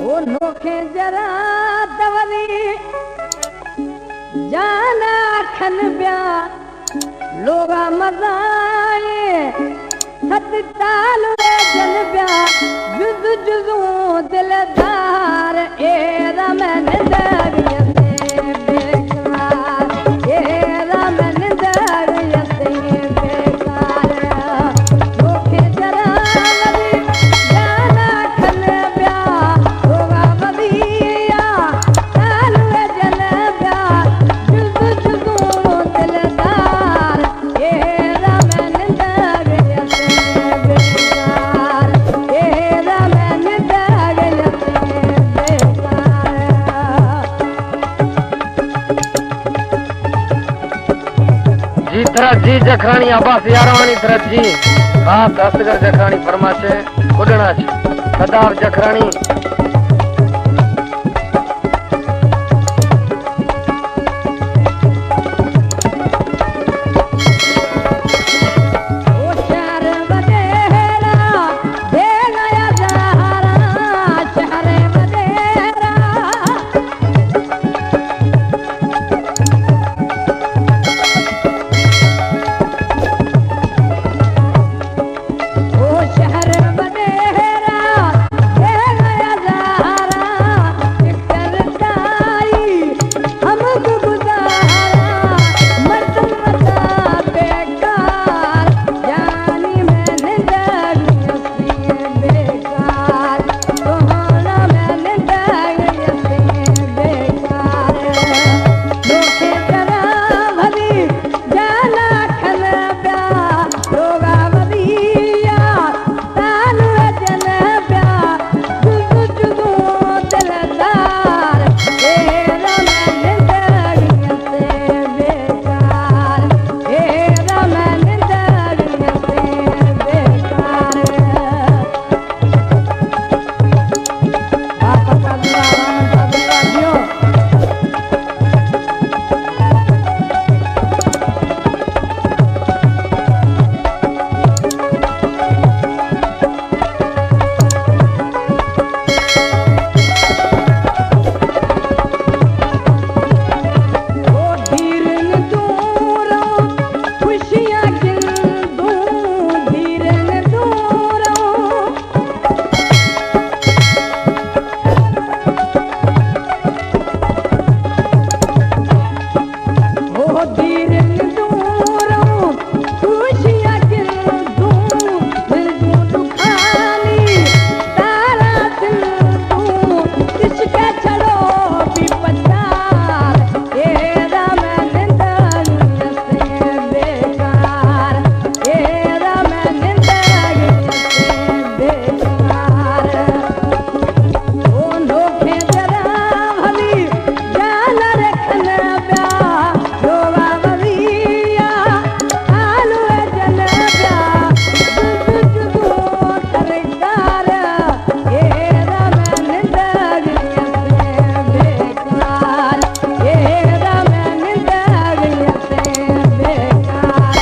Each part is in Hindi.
वो नोखे जरा दवरी जाना खन ब्या लोगा मजाए सत ताल जन ब्या जुज जुजू दिलदार ए रमन दरिया से बेकार ए रमन दरिया से बेकार नोखे जरा दवरी जाना खन ब्या लोगा मदिया ताल जन ब्या जुज जुजू दिलदार ए रमन दरिया से बेकार ए रमन दरिया से बेकार। जी थरत जी जखरानी अब्बास यारवानी थरत जी खास असगर जखरानी फरमाशे कुडना सदाब जखरानी ओ शहर बदेरा दे गया जहारा शहर बदेरा ओ शहर बदेरा दे गया जहारा करताई हमको गुजारा मत मता बेकार जानी मैंने दरिया से बेकार तोहरा मैंने दरिया से बेकार नोखे जरा भली जाना खन ब्या लोगा मदिया ताल जन ब्या जुजू जुजू दिलदार ए रमन दरिया से बेकार ए रमन दरिया से बेकार। बाप का दुआ राम का दुआ जियो ओ धीरन दूरो खुशियां गिन दूं धीरन दूरो ओ धीरन दूरो खुशियां गिन दूं दिल दूं दुखानी तारा दिल दूं किसका चलो भी पचार ए रमन दरिया से बेकार ए रमन दरिया से बेकार। ओ नोखे जरा भली जान रखन ब्या लोगा मदिया ताल जन ब्या जुज जुजू सरकार ए रमन दरिया से बेकार ए रमन दरिया से बेकार।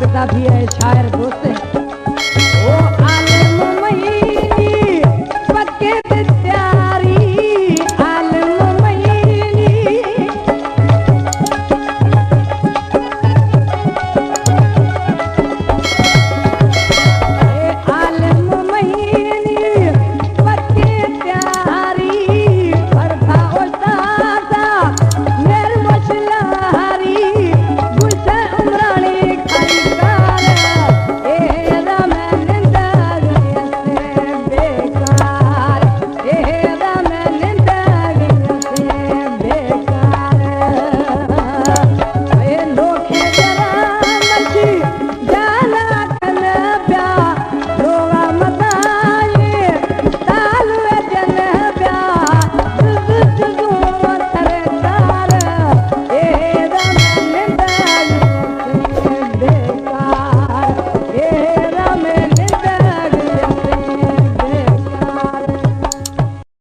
किताब भी है शायर दोस्त